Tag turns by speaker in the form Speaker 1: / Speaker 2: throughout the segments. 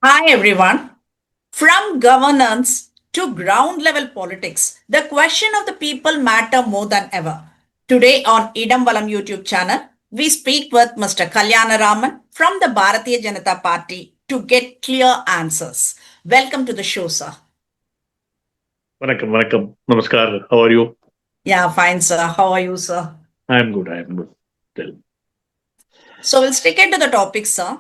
Speaker 1: Hi everyone. From governance to ground level politics, the question of the people matter more than ever. Today on Valam YouTube channel, we speak with Mr. Kalyanaraman from the Bharatiya Janata Party to get clear answers. Welcome to the show, sir.
Speaker 2: Vanakkam, vanakkam. Namaskar. How are you?
Speaker 1: Yeah, fine, sir. How are you, sir?
Speaker 2: I am good. I am good. Tell me.
Speaker 1: So we'll stick into the topic, sir.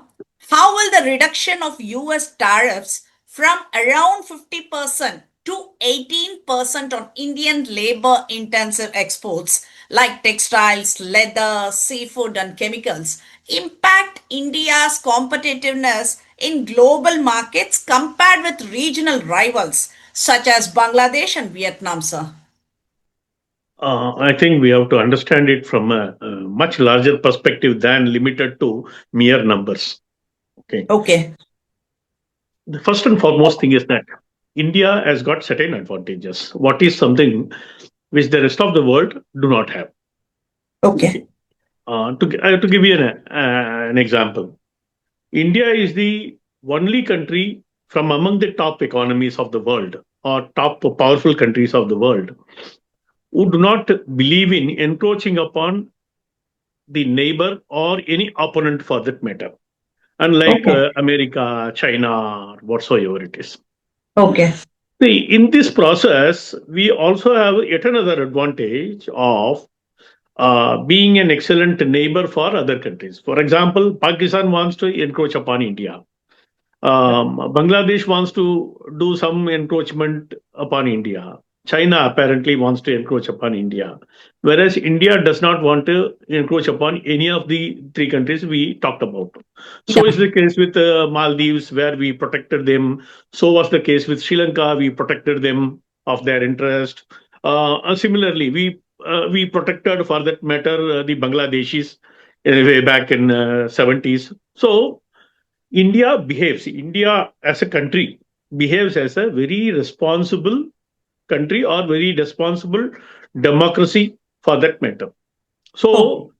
Speaker 1: How will the reduction of US tariffs from around 50% to 18% on Indian labor intensive exports like textiles, leather, seafood, and chemicals impact India's competitiveness in global markets compared with regional rivals such as Bangladesh and Vietnam, sir?
Speaker 2: I think we have to understand it from a much larger perspective than limited to mere numbers. Okay.
Speaker 1: Okay.
Speaker 2: The first and foremost thing is that India has got certain advantages. What is something which the rest of the world do not have?
Speaker 1: Okay.
Speaker 2: Okay. To give you an example, India is the only country from among the top economies of the world or top powerful countries of the world who do not believe in encroaching upon the neighbor or any opponent for that matter, unlike
Speaker 1: Okay.
Speaker 2: America, China, or whatsoever it is.
Speaker 1: Okay.
Speaker 2: See, in this process, we also have yet another advantage of being an excellent neighbor for other countries. For example, Pakistan wants to encroach upon India. Bangladesh wants to do some encroachment upon India. China apparently wants to encroach upon India, whereas India does not want to encroach upon any of the three countries we talked about. So is
Speaker 1: Yeah.
Speaker 2: the case with Maldives, where we protected them. So was the case with Sri Lanka. We protected them of their interest. Similarly, we protected, for that matter, the Bangladeshis way back in 70s. So India as a country behaves as a very responsible country or very responsible democracy for that matter.
Speaker 1: Okay.
Speaker 2: So,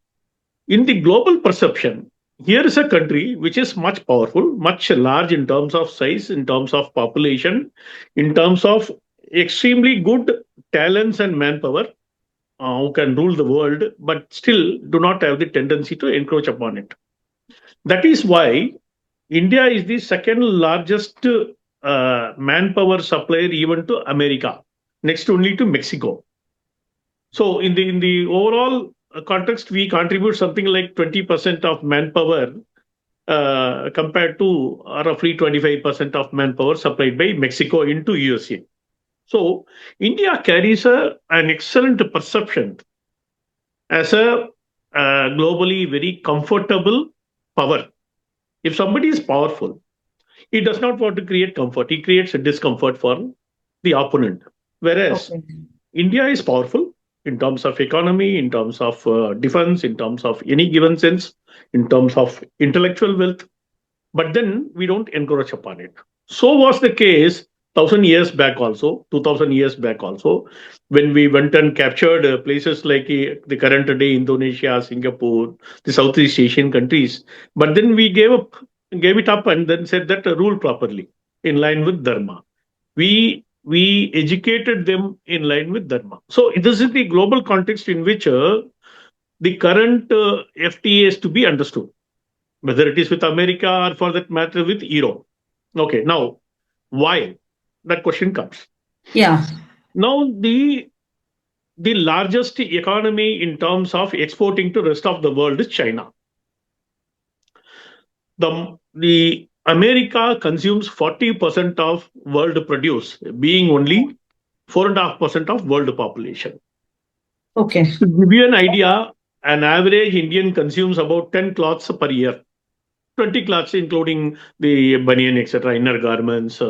Speaker 2: in the global perception, here is a country which is much powerful, much large in terms of size, in terms of population, in terms of extremely good talents and manpower who can rule the world, but still do not have the tendency to encroach upon it. That is why India is the second largest manpower supplier even to America, next only to Mexico. So in the overall context, we contribute something like 20% of manpower compared to roughly 25% of manpower supplied by Mexico into USA. So India carries an excellent perception as a globally very comfortable power. If somebody is powerful, he does not want to create comfort. He creates a discomfort for the opponent. Whereas
Speaker 1: Okay.
Speaker 2: India is powerful in terms of economy, in terms of defense, in terms of any given sense, in terms of intellectual wealth. But then we don't encroach upon it. So was the case 1,000 years back also, 2,000 years back also, when we went and captured places like the current day Indonesia, Singapore, the Southeast Asian countries. But then we gave it up, and then said that rule properly in line with Dharma. We educated them in line with Dharma. So this is the global context in which the current FTA is to be understood, whether it is with America or for that matter with Europe. Okay, now why? That question comes.
Speaker 1: Yeah.
Speaker 2: Now the largest economy in terms of exporting to rest of the world is China. The America consumes 40% of world produce, being only 4.5% of world population.
Speaker 1: Okay.
Speaker 2: To give you an idea, an average Indian consumes about 10 cloths per year, 20 cloths, including the banyan, etc., inner garments.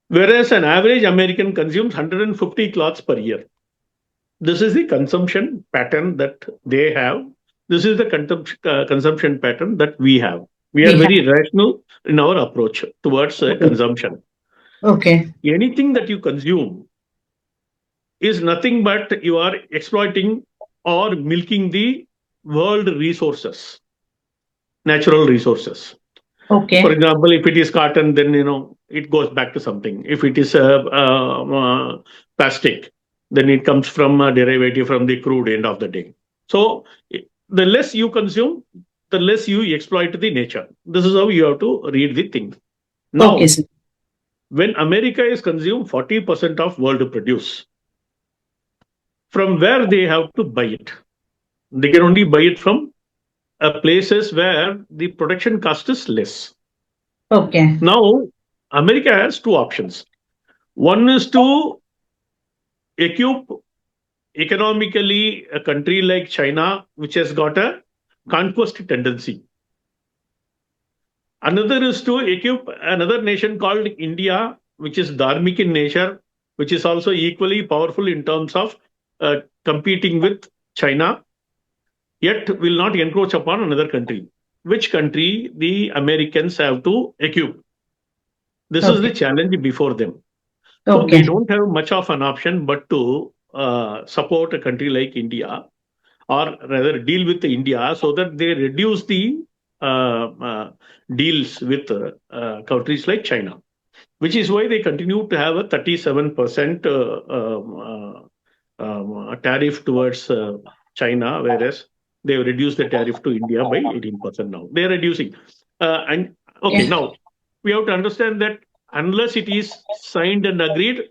Speaker 2: Whereas an average American consumes 150 cloths per year. This is the consumption pattern that they have. This is the consumption pattern that we have. We are
Speaker 1: We have.
Speaker 2: very rational in our approach towards
Speaker 1: Okay.
Speaker 2: consumption.
Speaker 1: Okay.
Speaker 2: Anything that you consume is nothing but you are exploiting or milking the world resources, natural resources. For
Speaker 1: Okay.
Speaker 2: example, if it is cotton, then it goes back to something. If it is plastic, then it comes from a derivative from the crude end of the day. So the less you consume, the less you exploit the nature. This is how you have to read the thing.
Speaker 1: Okay,
Speaker 2: Now,
Speaker 1: sir.
Speaker 2: when America is consumed 40% of world produce, from where they have to buy it? They can only buy it from places where the production cost is less.
Speaker 1: Okay.
Speaker 2: Now, America has two options. One is to equip economically a country like China, which has got a conquest tendency. Another is to equip another nation called India, which is dharmic in nature, which is also equally powerful in terms of competing with China, yet will not encroach upon another country. Which country the Americans have to equip? This is the
Speaker 1: Okay.
Speaker 2: challenge before them. So they
Speaker 1: Okay.
Speaker 2: don't have much of an option but to support a country like India, or rather deal with India so that they reduce the deals with countries like China, which is why they continue to have a 37% tariff towards China, whereas they've reduced the tariff to India by 18% now. They're reducing. And okay,
Speaker 1: Okay.
Speaker 2: now we have to understand that unless it is signed and agreed,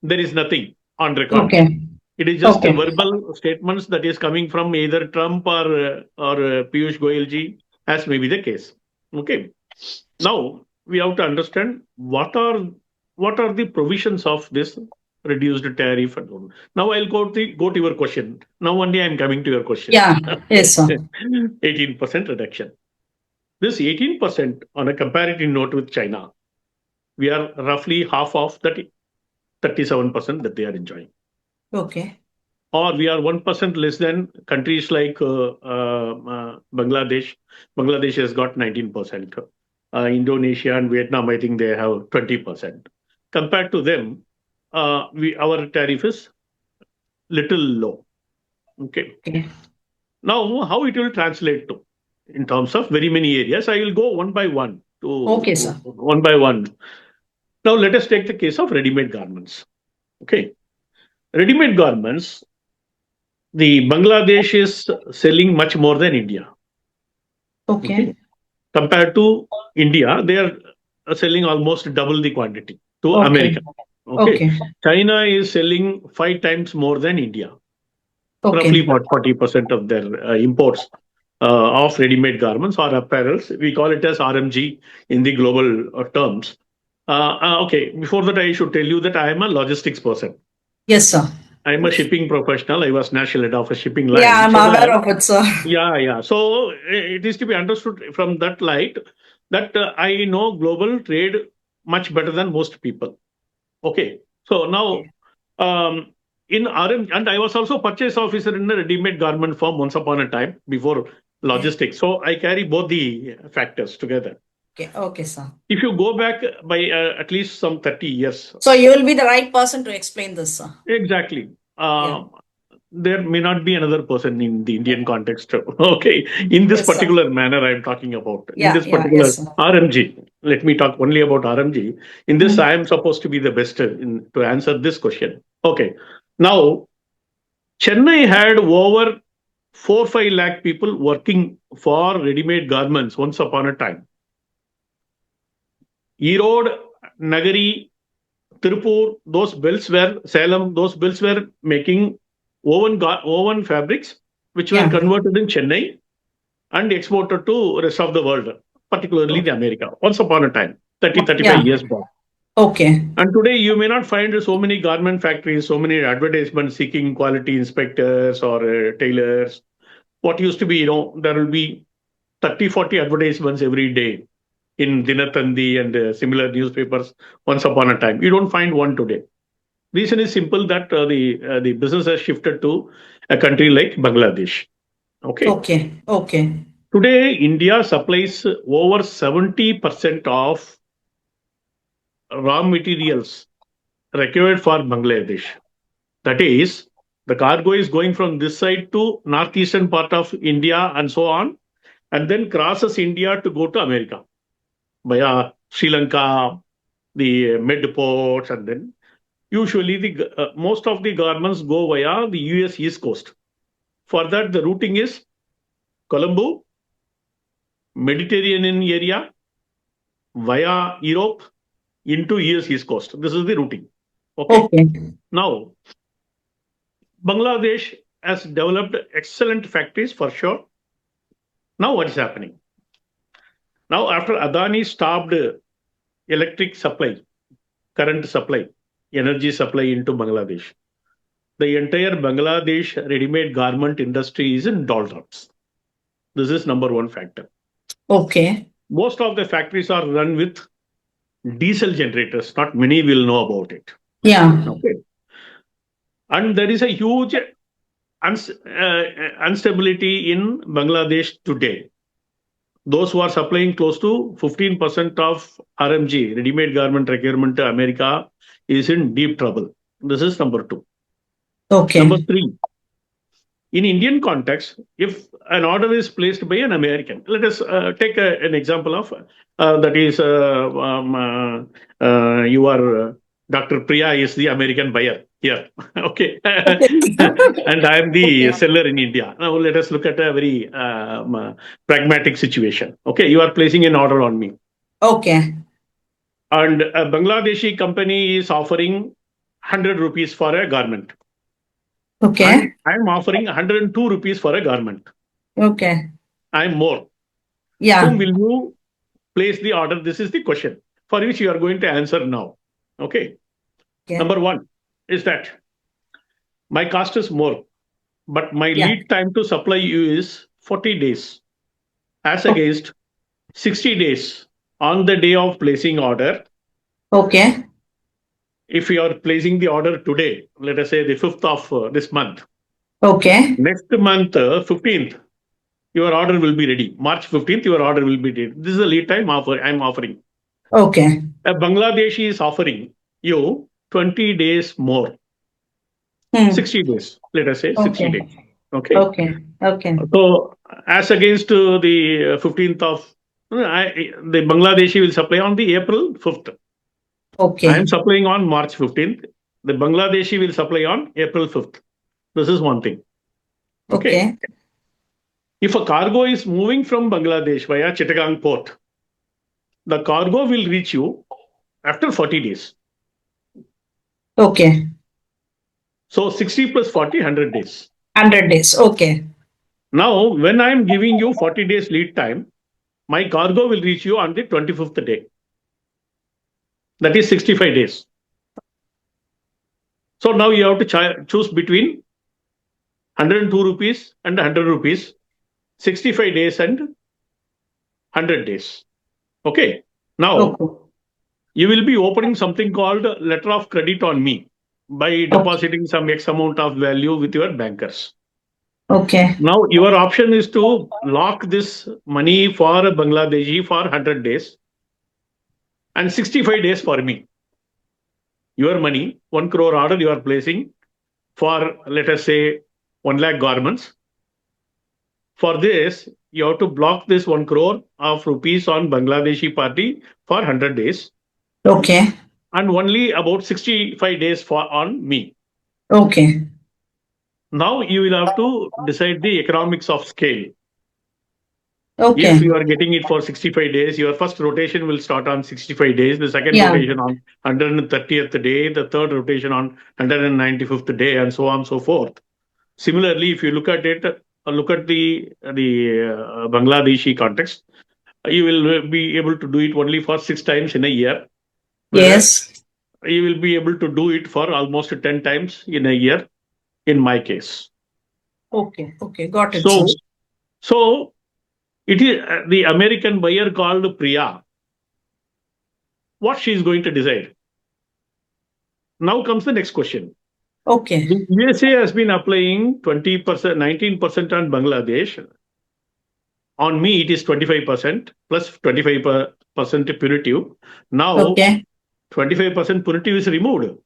Speaker 2: there is nothing on record.
Speaker 1: Okay.
Speaker 2: It is just a
Speaker 1: Okay.
Speaker 2: verbal statements that is coming from either Trump or Piyush Goyal ji, as may be the case. Okay. Now we have to understand what are the provisions of this reduced tariff and all. Now I'll go to your question. Now only I'm coming to your question.
Speaker 1: Yeah. Yes, sir.
Speaker 2: 18% reduction. This 18% on a comparative note with China, we are roughly half of that 37% that they are enjoying.
Speaker 1: Okay.
Speaker 2: Or we are 1% less than countries like Bangladesh. Bangladesh has got 19%. Indonesia and Vietnam, I think they have 20%. Compared to them, our tariff is little low. Okay.
Speaker 1: Okay.
Speaker 2: Now, how it will translate to in terms of very many areas? I will go one by one
Speaker 1: Okay,
Speaker 2: to
Speaker 1: sir.
Speaker 2: one by one. Now, let us take the case of ready-made garments. Okay, ready-made garments, the Bangladesh is selling much more than India. Okay,
Speaker 1: Okay.
Speaker 2: compared to India, they are selling almost double the quantity to
Speaker 1: Okay.
Speaker 2: America. Okay,
Speaker 1: Okay.
Speaker 2: China is selling 5 times more than India, roughly
Speaker 1: Okay.
Speaker 2: about 40% of their imports of ready-made garments or apparels. We call it as RMG in the global terms. Okay, before that, I should tell you that I am a logistics person.
Speaker 1: Yes, sir.
Speaker 2: I'm a shipping professional. I was national head of a shipping
Speaker 1: Yeah,
Speaker 2: line.
Speaker 1: I'm
Speaker 2: So
Speaker 1: aware
Speaker 2: that,
Speaker 1: of it, sir.
Speaker 2: yeah, yeah. So it is to be understood from that light that I know global trade much better than most people. Okay. So now,
Speaker 1: Okay.
Speaker 2: um, in RM, and I was also purchase officer in a ready-made garment firm once upon a time before
Speaker 1: Okay.
Speaker 2: logistics. So I carry both the factors together.
Speaker 1: Okay. Okay, sir.
Speaker 2: If you go back by at least some 30 years,
Speaker 1: So you will be the right person to explain this, sir.
Speaker 2: exactly.
Speaker 1: Yeah.
Speaker 2: There may not be another person in the Indian context. Okay, in this
Speaker 1: Yes, sir.
Speaker 2: particular manner I'm talking about, in
Speaker 1: Yeah.
Speaker 2: this
Speaker 1: Yeah. Yes,
Speaker 2: particular
Speaker 1: sir.
Speaker 2: RMG, let me talk only about RMG. In this,
Speaker 1: Mm.
Speaker 2: I am supposed to be the best to answer this question. Okay, now Chennai had over 4-5 lakh people working for ready-made garments once upon a time. Erode, Nagari, Tirupur, those belts were Salem, those belts were making woven fabrics which were
Speaker 1: Yeah.
Speaker 2: converted in Chennai and exported to rest of the world, particularly the America. Once upon a time, 30,
Speaker 1: Yeah.
Speaker 2: 35 years back.
Speaker 1: Okay.
Speaker 2: And today you may not find so many garment factories, so many advertisements seeking quality inspectors or tailors. What used to be, there will be 30, 40 advertisements every day in Dinatandi and similar newspapers once upon a time. You don't find one today. Reason is simple that the business has shifted to a country like Bangladesh. Okay.
Speaker 1: Okay. Okay.
Speaker 2: Today, India supplies over 70% of raw materials required for Bangladesh. That is, the cargo is going from this side to northeastern part of India and so on. and then crosses India to go to America via Sri Lanka, the mid ports, and then usually the most of the garments go via the US East Coast. For that, the routing is Colombo, Mediterranean area, via Europe into US East Coast. This is the routing. Okay.
Speaker 1: Okay.
Speaker 2: Now, Bangladesh has developed excellent factories for sure. Now, what is happening? Now, after Adani stopped electric supply, current supply, energy supply into Bangladesh, the entire Bangladesh ready-made garment industry is in doldrums. This is number one factor.
Speaker 1: Okay.
Speaker 2: Most of the factories are run with diesel generators. Not many will know about it.
Speaker 1: Yeah.
Speaker 2: Okay. And there is a huge instability in Bangladesh today. Those who are supplying close to 15% of RMG, ready-made garment requirement to America, is in deep trouble. This is number two.
Speaker 1: Okay.
Speaker 2: Number three, in Indian context, if an order is placed by an American, let us take an example of that is your Dr. Priya is the American buyer here. Okay.
Speaker 1: Okay.
Speaker 2: And I am the
Speaker 1: Okay.
Speaker 2: seller in India. Now let us look at a very pragmatic situation. Okay. You are placing an order on me.
Speaker 1: Okay.
Speaker 2: And a Bangladeshi company is offering 100 rupees for a garment.
Speaker 1: Okay.
Speaker 2: And I'm offering 102 rupees for a garment.
Speaker 1: Okay.
Speaker 2: I'm more.
Speaker 1: Yeah.
Speaker 2: Whom will you place the order? This is the question for which you are going to answer now. Okay.
Speaker 1: Okay.
Speaker 2: Number one is that my cost is more, but my
Speaker 1: Yeah.
Speaker 2: lead time to supply you is 40 days as against 60 days on the day of placing order.
Speaker 1: Okay.
Speaker 2: If you are placing the order today, let us say the 5th of this month,
Speaker 1: Okay.
Speaker 2: next month, 15th, your order will be ready. March 15th, your order will be ready. This is the lead time I'm offering.
Speaker 1: Okay.
Speaker 2: A Bangladeshi is offering you 20 days more, 60 days, let us say 60
Speaker 1: Okay.
Speaker 2: days. Okay.
Speaker 1: Okay. Okay.
Speaker 2: So, as against the 15th of, the Bangladeshi will supply on the April 5th. I am
Speaker 1: Okay.
Speaker 2: supplying on March 15th. The Bangladeshi will supply on April 5th. This is one thing. Okay.
Speaker 1: Okay.
Speaker 2: If a cargo is moving from Bangladesh via Chittagong port, the cargo will reach you after 40 days.
Speaker 1: Okay.
Speaker 2: So 60 plus 40, 100 days.
Speaker 1: 100 days. Okay.
Speaker 2: Now, when I am giving you 40 days lead time, my cargo will reach you on the 25th day. That is 65 days. So now you have to choose between 102 rupees and 100 rupees, 65 days and 100 days. Okay. Now,
Speaker 1: Okay.
Speaker 2: you will be opening something called letter of credit on me by depositing some X amount of value with your bankers.
Speaker 1: Okay.
Speaker 2: Now, your option is to lock this money for a Bangladeshi for 100 days and 65 days for me. Your money, 1 crore order you are placing for, let us say, 1 lakh garments. For this, you have to block this 1 crore of rupees on Bangladeshi party for 100 days
Speaker 1: Okay.
Speaker 2: and only about 65 days for on me.
Speaker 1: Okay.
Speaker 2: Now you will have to decide the economics of scale. If
Speaker 1: Okay.
Speaker 2: you are getting it for 65 days, your first rotation will start on 65 days, the second
Speaker 1: Yeah.
Speaker 2: rotation on 130th day, the third rotation on 195th day, and so on and so forth. Similarly, if you look at it, look at the Bangladeshi context, you will be able to do it only for 6 times in a year, whereas
Speaker 1: Yes.
Speaker 2: you will be able to do it for almost 10 times in a year, in my case.
Speaker 1: Okay. Okay. Got it, sir.
Speaker 2: So it is the American buyer called Priya. What she is going to decide? Now comes the next question.
Speaker 1: Okay.
Speaker 2: The USA has been applying 20%, 19% on Bangladesh. On me, it is 25% plus 25% punitive. Now,
Speaker 1: Okay.
Speaker 2: 25% punitive is removed.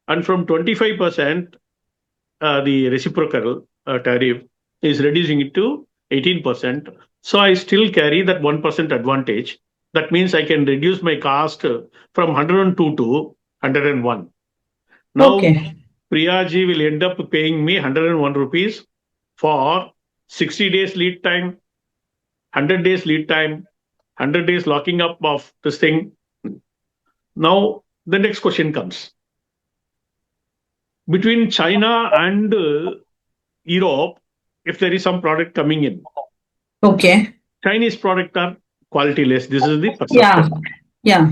Speaker 2: And from 25%, the reciprocal tariff is reducing it to 18%. So I still carry that 1% advantage. That means I can reduce my cost from 102 to 101. Now,
Speaker 1: Okay.
Speaker 2: Priyaji will end up paying me 101 rupees for 60 days lead time, 100 days lead time, 100 days locking up of this thing. Now, the next question comes between China and Europe, if there is some product coming in,
Speaker 1: Okay.
Speaker 2: Chinese product are quality less. This is the
Speaker 1: Yeah.
Speaker 2: perception.
Speaker 1: Yeah.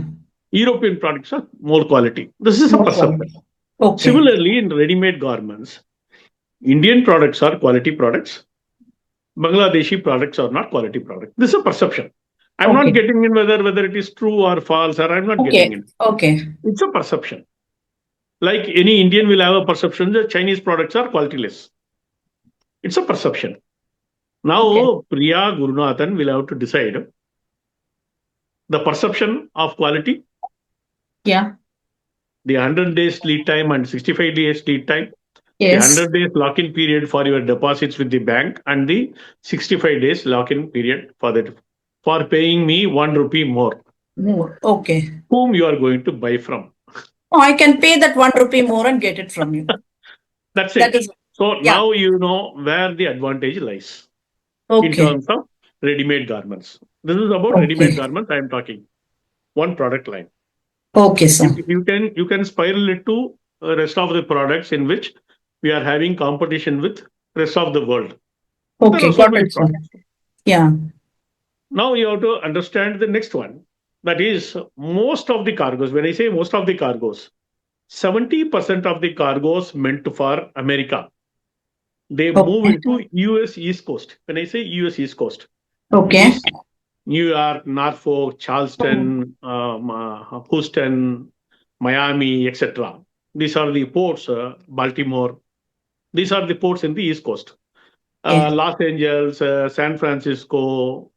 Speaker 2: European products are more quality. This is a
Speaker 1: More
Speaker 2: perception.
Speaker 1: quality. Okay.
Speaker 2: Similarly, in ready-made garments, Indian products are quality products. Bangladeshi products are not quality products. This is a perception. I'm not
Speaker 1: Okay.
Speaker 2: getting in whether it is true or false, or I'm not getting
Speaker 1: Okay.
Speaker 2: in.
Speaker 1: Okay.
Speaker 2: It's a perception. Like any Indian will have a perception that Chinese products are quality less. It's a perception.
Speaker 1: Okay.
Speaker 2: Now, Priya Gurunathan will have to decide the perception of quality,
Speaker 1: Yeah.
Speaker 2: the 100 days lead time and 65 days lead time, the
Speaker 1: Yes.
Speaker 2: 100 days lock-in period for your deposits with the bank, and the 65 days lock-in period for paying me 1 rupee more.
Speaker 1: More. Okay.
Speaker 2: Whom you are going to buy from?
Speaker 1: Oh, I can pay that 1 rupee more and get it from you.
Speaker 2: That's
Speaker 1: That
Speaker 2: it.
Speaker 1: is,
Speaker 2: So
Speaker 1: yeah.
Speaker 2: now you know where the advantage lies in
Speaker 1: Okay.
Speaker 2: terms of ready-made garments. This is about ready-made
Speaker 1: Okay.
Speaker 2: garments I am talking. One product line.
Speaker 1: Okay, sir.
Speaker 2: You can spiral it to rest of the products in which we are having competition with rest of the world. There
Speaker 1: Okay.
Speaker 2: are so
Speaker 1: Got
Speaker 2: many
Speaker 1: it, sir.
Speaker 2: products.
Speaker 1: Yeah.
Speaker 2: Now you have to understand the next one. That is most of the cargoes. When I say most of the cargoes, 70% of the cargoes meant for America, they move
Speaker 1: Okay.
Speaker 2: into US East Coast. When I say US East Coast, it
Speaker 1: Okay.
Speaker 2: is New York, Norfolk, Charleston, Houston, Miami, etc. These are the ports, Baltimore. These are the ports in the East Coast.
Speaker 1: Okay.
Speaker 2: Los Angeles, San Francisco.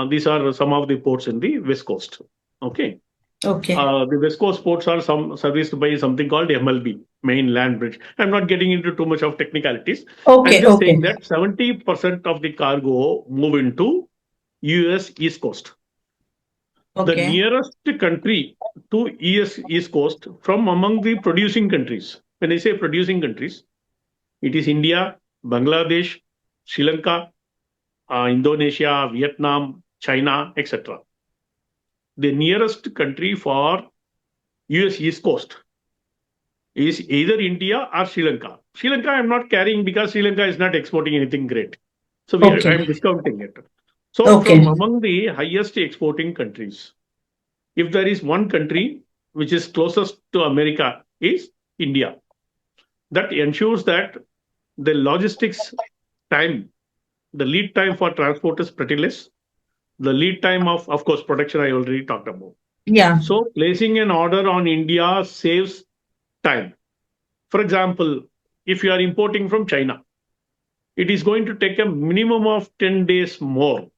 Speaker 2: These are some of the ports in the West Coast. Okay.
Speaker 1: Okay.
Speaker 2: The West Coast ports are serviced by something called MLB, Main Land Bridge. I'm not getting into too much of technicalities. I'm
Speaker 1: Okay.
Speaker 2: just saying
Speaker 1: Okay.
Speaker 2: that 70% of the cargo move into US East Coast. The
Speaker 1: Okay.
Speaker 2: nearest country to US East Coast from among the producing countries, when I say producing countries, it is India, Bangladesh, Sri Lanka, Indonesia, Vietnam, China, etc. The nearest country for US East Coast is either India or Sri Lanka. Sri Lanka I'm not carrying because Sri Lanka is not exporting anything great. So I'm
Speaker 1: Okay.
Speaker 2: discounting it. So from
Speaker 1: Okay.
Speaker 2: among the highest exporting countries, if there is one country which is closest to America is India. That ensures that the logistics time, the lead time for transport is pretty less. The lead time of course, production I already talked about.
Speaker 1: Yeah.
Speaker 2: So placing an order on India saves time. For example, if you are importing from China, it is going to take a minimum of 10 days more.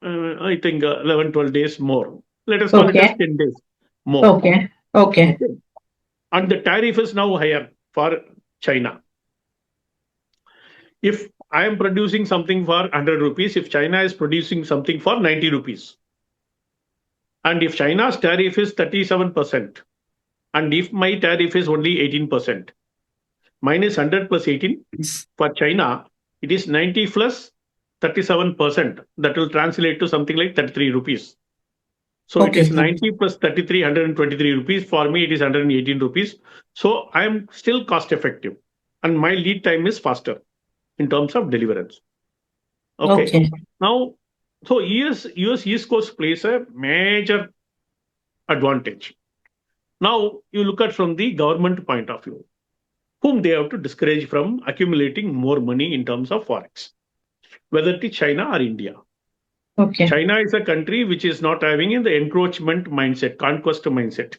Speaker 2: I think 11, 12 days more. Let us call it as
Speaker 1: Okay.
Speaker 2: 10 days more.
Speaker 1: Okay. Okay.
Speaker 2: Okay. And the tariff is now higher for China. If I am producing something for 100 rupees, if China is producing something for 90 rupees, and if China's tariff is 37%, and if my tariff is only 18%, minus 100 plus 18, for China, it is 90 plus 37%. That will translate to something like 33 rupees. So it
Speaker 1: Okay,
Speaker 2: is
Speaker 1: sir.
Speaker 2: 90 plus 33, 123 rupees. For me, it is 118 rupees. So I am still cost effective. And my lead time is faster in terms of deliverance. Okay.
Speaker 1: Okay.
Speaker 2: Now, so US East Coast plays a major advantage. Now, you look at from the government point of view, whom they have to discourage from accumulating more money in terms of forex, whether it is China or India.
Speaker 1: Okay.
Speaker 2: China is a country which is not having in the encroachment mindset, conquest mindset.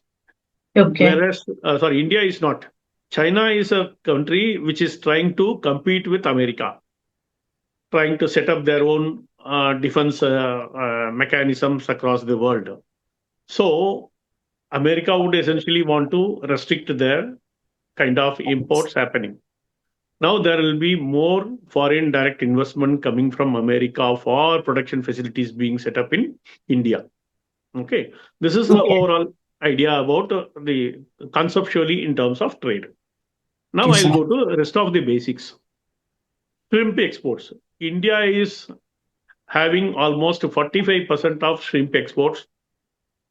Speaker 1: Okay.
Speaker 2: Whereas, sorry, India is not. China is a country which is trying to compete with America, trying to set up their own defense mechanisms across the world. So, America would essentially want to restrict their kind of imports happening. Now there will be more foreign direct investment coming from America for production facilities being set up in India. Okay, this is the
Speaker 1: Okay.
Speaker 2: overall idea about the conceptually in terms of trade. Now
Speaker 1: Okay,
Speaker 2: I'll
Speaker 1: sir.
Speaker 2: go to the rest of the basics. Shrimp exports. India is having almost 45% of shrimp exports.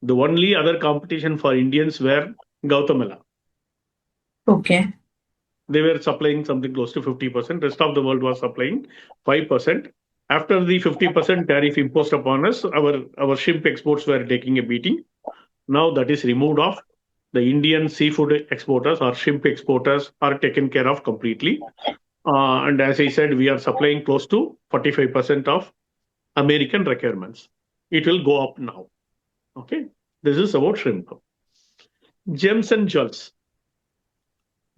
Speaker 2: The only other competition for Indians were Gautamela.
Speaker 1: Okay.
Speaker 2: They were supplying something close to 50%. Rest of the world was supplying 5%. After the 50% tariff imposed upon us, our shrimp exports were taking a beating. Now that is removed off. The Indian seafood exporters or shrimp exporters are taken care of completely. And as I said, we are supplying close to 45% of American requirements. It will go up now. Okay. This is about shrimp. Gems and jewels.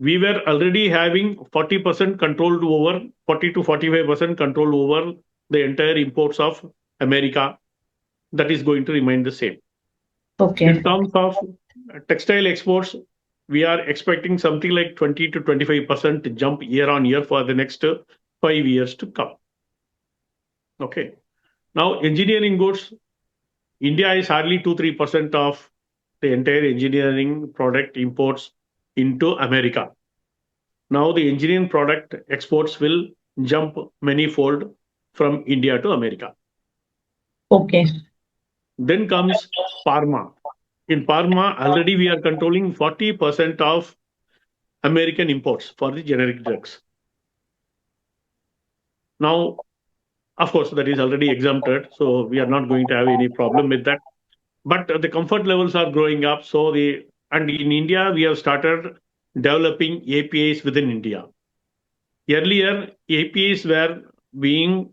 Speaker 2: We were already having 40% controlled over 40 to 45% control over the entire imports of America. That is going to remain the same. In
Speaker 1: Okay.
Speaker 2: terms of textile exports, we are expecting something like 20 to 25% jump year on year for the next 5 years to come. Okay. Now, engineering goods, India is hardly 2-3% of the entire engineering product imports into America. Now, the engineering product exports will jump many-fold from India to America.
Speaker 1: Okay.
Speaker 2: Then comes pharma. In pharma, already we are controlling 40% of American imports for the generic drugs. Now, of course, that is already exempted, so we are not going to have any problem with that. But the comfort levels are growing up. And in India, we have started developing APIs within India. Earlier, APIs were being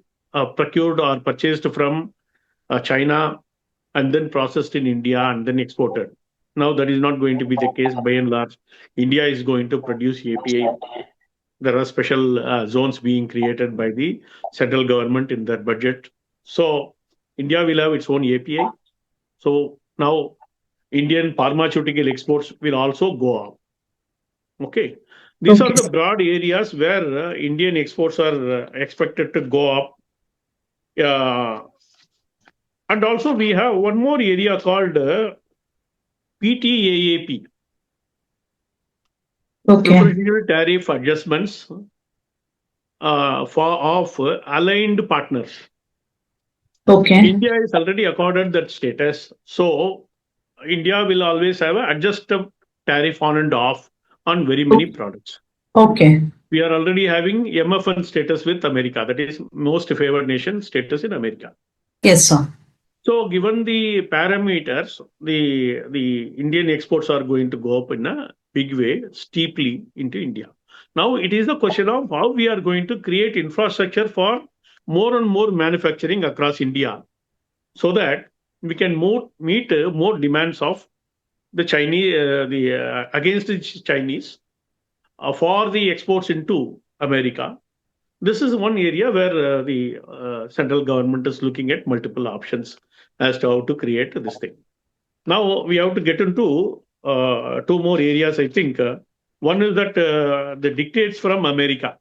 Speaker 2: procured or purchased from China and then processed in India and then exported. Now that is not going to be the case by and large. India is going to produce API. There are special zones being created by the central government in their budget. So India will have its own API. So now Indian pharmaceutical exports will also go up. Okay. These are
Speaker 1: Okay,
Speaker 2: the
Speaker 1: sir.
Speaker 2: broad areas where Indian exports are expected to go up. Uh, and also, we have one more area called PTAAP,
Speaker 1: Okay.
Speaker 2: Preferential Tariff Adjustments for of aligned partners.
Speaker 1: Okay.
Speaker 2: India is already accorded that status. So, India will always have an adjusted tariff on and off on very many products.
Speaker 1: Okay.
Speaker 2: We are already having MFN status with America, that is most favored nation status in America.
Speaker 1: Yes, sir.
Speaker 2: So, given the parameters, the Indian exports are going to go up in a big way, steeply into India. Now, it is a question of how we are going to create infrastructure for more and more manufacturing across India, so that we can meet more demands of the Chinese, against the Chinese for the exports into America. This is one area where the central government is looking at multiple options as to how to create this thing. Now we have to get into two more areas, I think. One is that the dictates from America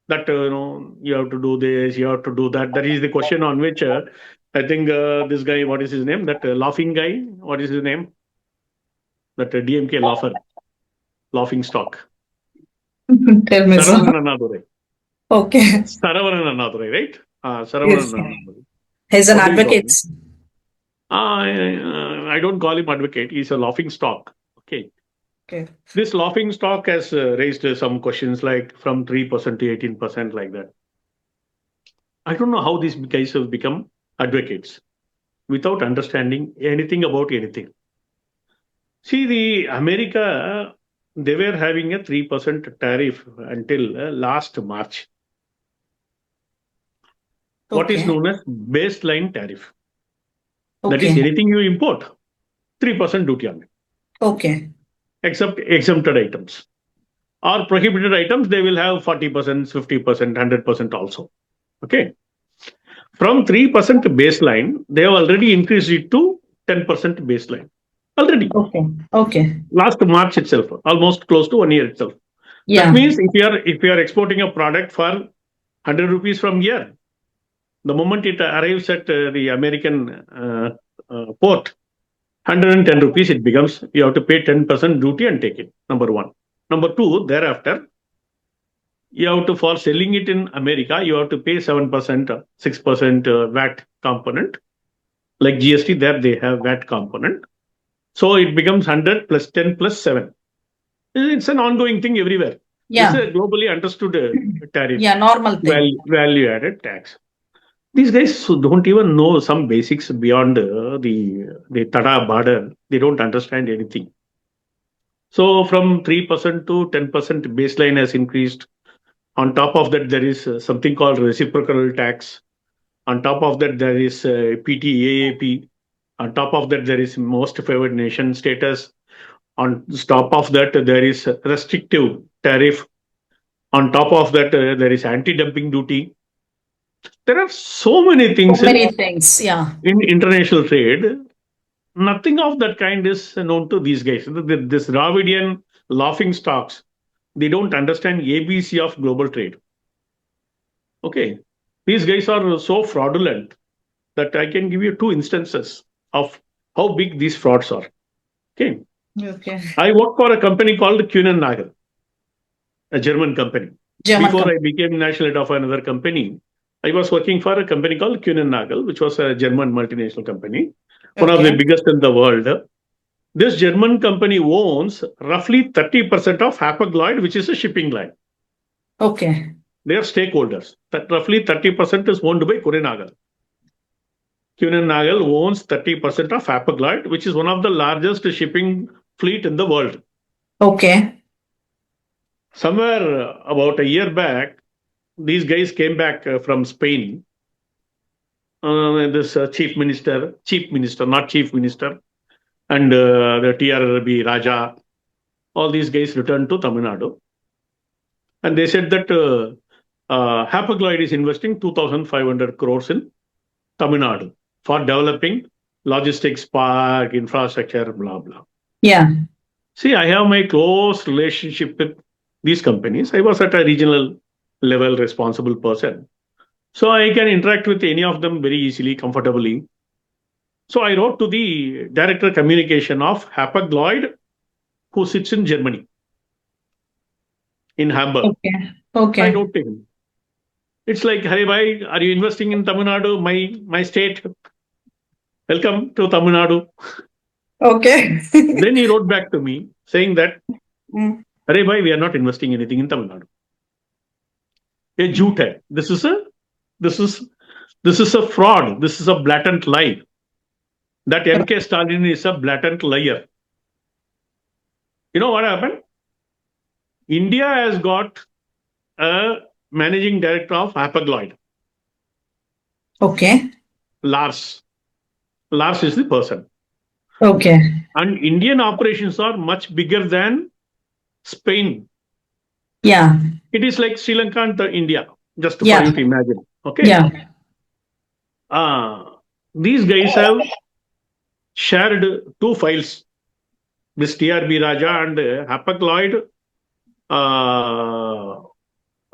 Speaker 2: that you have to do this, you have to do that. That is the question on which I think this guy, what is his name? That laughing guy, what is his name? That DMK laugher, laughing stock.
Speaker 1: Tell me, sir.
Speaker 2: Saravanan Annadurai.
Speaker 1: Okay.
Speaker 2: Saravanan Annadurai, right?
Speaker 1: Yes,
Speaker 2: Saravanan
Speaker 1: sir.
Speaker 2: Annadurai.
Speaker 1: He's an
Speaker 2: What do you call
Speaker 1: advocate.
Speaker 2: him? I don't call him advocate. He's a laughing stock. Okay.
Speaker 1: Okay.
Speaker 2: This laughing stock has raised some questions like from 3% to 18%, like that. I don't know how these guys have become advocates without understanding anything about anything. See, the America, they were having a 3% tariff until last March. What is
Speaker 1: Okay.
Speaker 2: known as baseline tariff. That is
Speaker 1: Okay.
Speaker 2: anything you import, 3% duty on it,
Speaker 1: Okay.
Speaker 2: except exempted items. Or prohibited items, they will have 40%, 50%, 100% also. Okay. From 3% baseline, they have already increased it to 10% baseline. Already.
Speaker 1: Okay. Okay.
Speaker 2: Last March itself, almost close to 1 year itself.
Speaker 1: Yeah.
Speaker 2: That means if you are exporting a product for 100 rupees from here, the moment it arrives at the American port, 110 rupees, it becomes, you have to pay 10% duty and take it. Number one. Number two, thereafter, you have to, for selling it in America, you have to pay 7%, 6% VAT component. Like GST, there they have VAT component. So it becomes 100 plus 10 plus 7. It's an ongoing thing everywhere. This is
Speaker 1: Yeah.
Speaker 2: a globally understood tariff,
Speaker 1: Yeah. Normal thing.
Speaker 2: value added tax. These guys don't even know some basics beyond the Tada border. They don't understand anything. So from 3% to 10% baseline has increased. On top of that, there is something called reciprocal tax. On top of that, there is PTAAP. On top of that, there is most favored nation status. On top of that, there is restrictive tariff. On top of that, there is anti-dumping duty. There are so many
Speaker 1: So
Speaker 2: things
Speaker 1: many things. Yeah.
Speaker 2: in international trade. Nothing of that kind is known to these guys. This Dravidian laughing stocks, they don't understand ABC of global trade. Okay. These guys are so fraudulent that I can give you two instances of how big these frauds are. Okay.
Speaker 1: Okay.
Speaker 2: I work for a company called Kuehne Nagel, a German company.
Speaker 1: German
Speaker 2: Before I
Speaker 1: company.
Speaker 2: became national head of another company, I was working for a company called Kuehne Nagel, which was a German multinational company, one of the
Speaker 1: Okay.
Speaker 2: biggest in the world. This German company owns roughly 30% of Hapag-Lloyd, which is a shipping line.
Speaker 1: Okay.
Speaker 2: They are stakeholders. That roughly 30% is owned by Kuehne Nagel. Kuehne Nagel owns 30% of Hapag-Lloyd, which is one of the largest shipping fleet in the world.
Speaker 1: Okay.
Speaker 2: Somewhere about a year back, these guys came back from Spain. This chief minister, not chief minister, and the TRB Raja, all these guys returned to Tamil Nadu. And they said that Hapag-Lloyd is investing 2,500 crores in Tamil Nadu for developing logistics park, infrastructure, blah, blah.
Speaker 1: Yeah.
Speaker 2: See, I have my close relationship with these companies. I was at a regional level responsible person. So I can interact with any of them very easily, comfortably. So I wrote to the director communication of Hapag-Lloyd, who sits in Germany, in Hamburg.
Speaker 1: Okay.
Speaker 2: I
Speaker 1: Okay.
Speaker 2: wrote to him. It's like, hey, bhai, are you investing in Tamil Nadu, my state? Welcome to Tamil Nadu.
Speaker 1: Okay.
Speaker 2: Then he wrote back to me saying that,
Speaker 1: Mm.
Speaker 2: hey, bhai, we are not investing anything in Tamil Nadu. A jhoot hai. This is this is a fraud. This is a blatant lie. That MK Stalin is a blatant liar. You know what happened? India has got a managing director of Hapag-Lloyd,
Speaker 1: Okay.
Speaker 2: Lars. Lars is the person.
Speaker 1: Okay.
Speaker 2: And Indian operations are much bigger than Spain.
Speaker 1: Yeah.
Speaker 2: It is like Sri Lanka and India, just for
Speaker 1: Yeah.
Speaker 2: you to imagine. Okay.
Speaker 1: Yeah.
Speaker 2: Uh, these guys have shared two files. This TRB Raja and Hapag-Lloyd uh,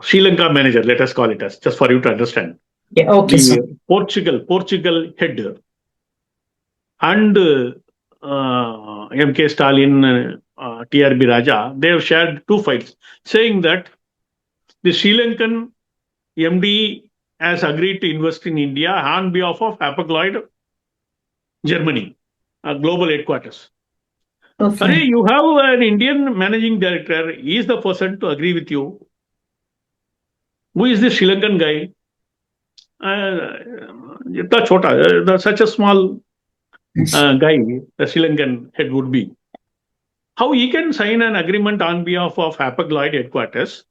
Speaker 2: Sri Lanka manager, let us call it as, just for you to understand.
Speaker 1: Yeah. Okay, sir.
Speaker 2: The Portugal head and MK Stalin, TRB Raja, they have shared two files saying that the Sri Lankan MD has agreed to invest in India on behalf of Hapag-Lloyd, Germany, global headquarters.
Speaker 1: Okay.
Speaker 2: Arey, you have an Indian managing director. He is the person to agree with you. Who is this Sri Lankan guy? इतना छोटा, such a small guy, the Sri Lankan head would be. How he can sign an agreement on behalf of Hapag-Lloyd headquarters,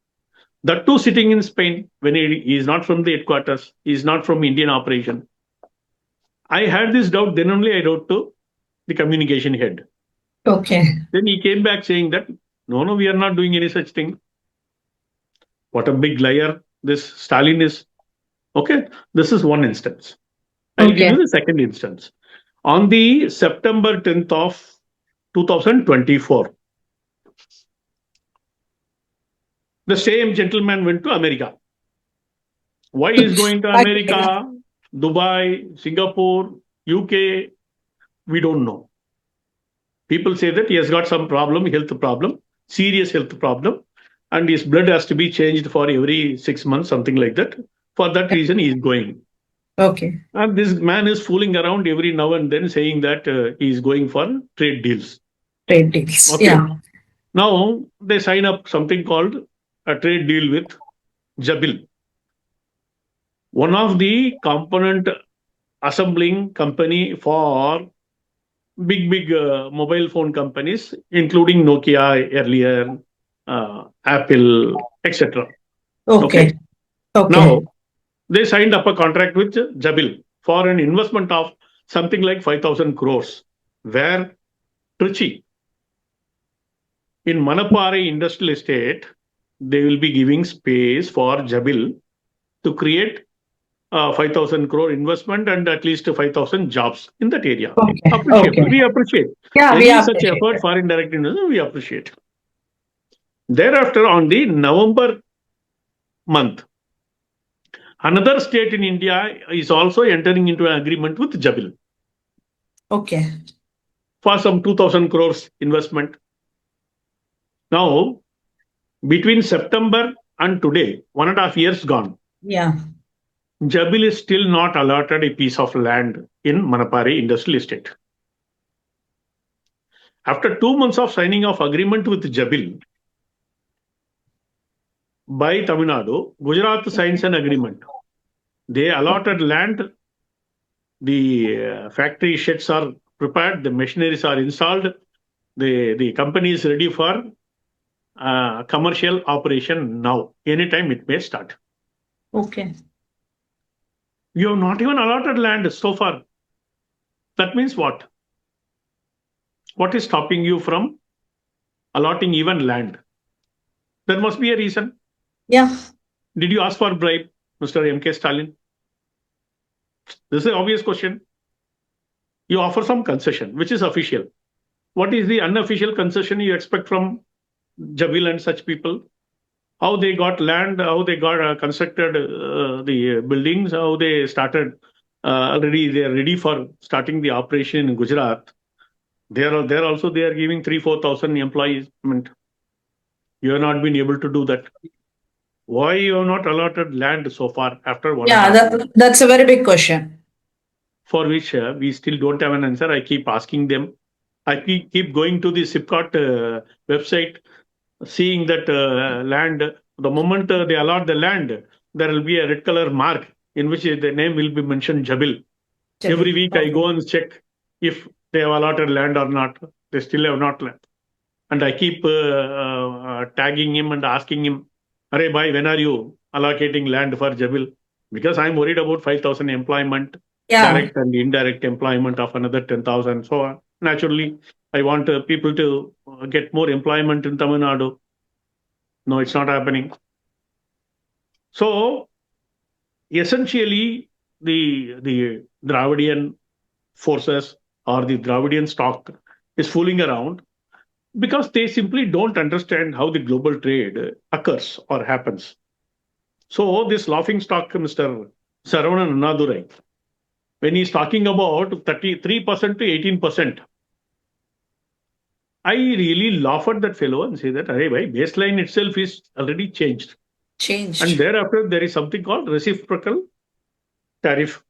Speaker 2: that too sitting in Spain when he is not from the headquarters, he is not from Indian operation. I had this doubt, then only I wrote to the communication head.
Speaker 1: Okay.
Speaker 2: Then he came back saying that, no, we are not doing any such thing. What a big liar this Stalin is. Okay, this is one instance. I'll give
Speaker 1: Okay.
Speaker 2: you the second instance. On the September 10th of 2024, The same gentleman went to America. Why is going to America, Dubai, Singapore, UK? We don't know. People say that he has got some problem, health problem, serious health problem, and his blood has to be changed for every 6 months, something like that. For that reason, he is going.
Speaker 1: Okay.
Speaker 2: And this man is fooling around every now and then saying that he is going for trade deals.
Speaker 1: Trade deals.
Speaker 2: Okay.
Speaker 1: Yeah.
Speaker 2: Now they sign up something called a trade deal with Jabil, one of the component assembling company for big mobile phone companies, including Nokia earlier, Apple, etc.
Speaker 1: Okay.
Speaker 2: Okay.
Speaker 1: Okay.
Speaker 2: Now they signed up a contract with Jabil for an investment of something like 5,000 crores, where Trichy in Manapare Industrial Estate, they will be giving space for Jabil to create 5,000 crore investment and at least 5,000 jobs in that area.
Speaker 1: Okay. Okay.
Speaker 2: Appreciable. We appreciate
Speaker 1: Yeah, we
Speaker 2: any such
Speaker 1: appreciate
Speaker 2: effort
Speaker 1: it.
Speaker 2: for indirect investment. We appreciate. Thereafter, on the November month, another state in India is also entering into an agreement with Jabil
Speaker 1: Okay.
Speaker 2: for some 2,000 crores investment. Now, between September and today, 1.5 years gone,
Speaker 1: Yeah.
Speaker 2: Jabil is still not allotted a piece of land in Manapari Industrial Estate. After 2 months of signing of agreement with Jabil by Tamil Nadu, Gujarat signs an agreement. They allotted land, the factory sheds are prepared, the machineries are installed, the company is ready for commercial operation now. Anytime it may start.
Speaker 1: Okay.
Speaker 2: You have not even allotted land so far. That means what? What is stopping you from allotting even land? There must be a reason.
Speaker 1: Yeah.
Speaker 2: Did you ask for bribe, Mr. M.K. Stalin? This is an obvious question. You offer some concession, which is official. What is the unofficial concession you expect from Jabil and such people? How they got land, how they got constructed the buildings, how they started already, they are ready for starting the operation in Gujarat. There also they are giving 3,000-4,000 employees. You have not been able to do that. Why you have not allotted land so far after one and a
Speaker 1: Yeah,
Speaker 2: half years?
Speaker 1: that's a very big question.
Speaker 2: For which we still don't have an answer. I keep asking them. I keep going to the SIPCOT website, seeing that land. The moment they allot the land, there will be a red color mark in which the name will be mentioned Jabil. Every
Speaker 1: Jabil.
Speaker 2: week I
Speaker 1: Okay.
Speaker 2: go and check if they have allotted land or not. They still have not land. And I keep tagging him and asking him, Arey bhai, when are you allocating land for Jabil? Because I'm worried about 5,000 employment,
Speaker 1: Yeah.
Speaker 2: direct and indirect employment of another 10,000. So naturally, I want people to get more employment in Tamil Nadu. No, it's not happening. So essentially, the Dravidian forces or the Dravidian stock is fooling around because they simply don't understand how the global trade occurs or happens. So this laughing stock, Mr. Saravanan Annadurai, when he's talking about 33% to 18%, I really laugh at that fellow and say that, hey, bhai, baseline itself is already changed. And
Speaker 1: Changed.
Speaker 2: thereafter, there is something called reciprocal tariff.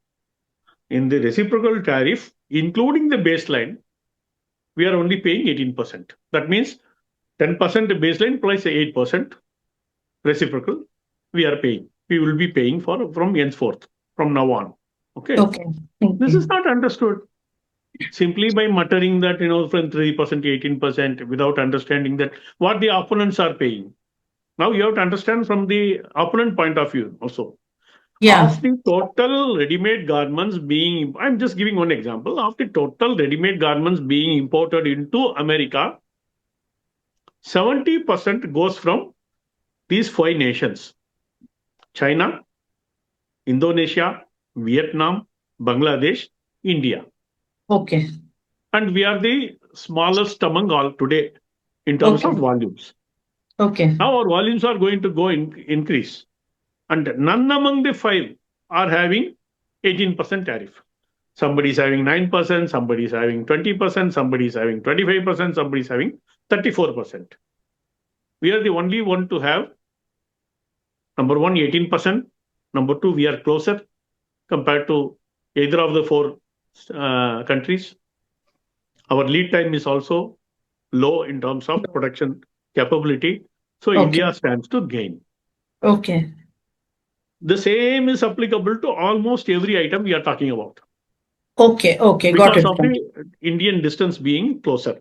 Speaker 2: In the reciprocal tariff, including the baseline, we are only paying 18%. That means 10% baseline plus 8% reciprocal, we are paying. We will be paying for from henceforth, from now on. Okay.
Speaker 1: Okay. Thank
Speaker 2: This is
Speaker 1: you.
Speaker 2: not understood simply by muttering that, from 3% to 18% without understanding that what the opponents are paying. Now you have to understand from the opponent point of view also.
Speaker 1: Yeah.
Speaker 2: Of the total ready-made garments being, I'm just giving one example, of the total ready-made garments being imported into America, 70% goes from these five nations: China, Indonesia, Vietnam, Bangladesh, India.
Speaker 1: Okay.
Speaker 2: And we are the smallest among all today in terms of
Speaker 1: Okay.
Speaker 2: volumes.
Speaker 1: Okay.
Speaker 2: Now our volumes are going to increase, and none among the five are having 18% tariff. Somebody is having 9%, somebody is having 20%, somebody is having 25%, somebody is having 34%. We are the only one to have number one 18%. Number two, we are closer compared to either of the four countries. Our lead time is also low in terms of production capability. So
Speaker 1: Okay.
Speaker 2: India stands to gain.
Speaker 1: Okay.
Speaker 2: The same is applicable to almost every item we are talking about
Speaker 1: Okay. Okay. Got
Speaker 2: because
Speaker 1: it.
Speaker 2: of the Indian distance being closer.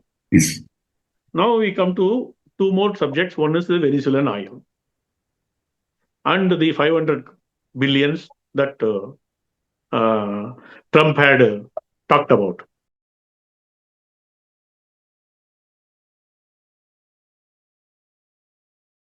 Speaker 2: Now we come to two more subjects. One is the Venezuelan oil and the 500 billions that Trump had talked about.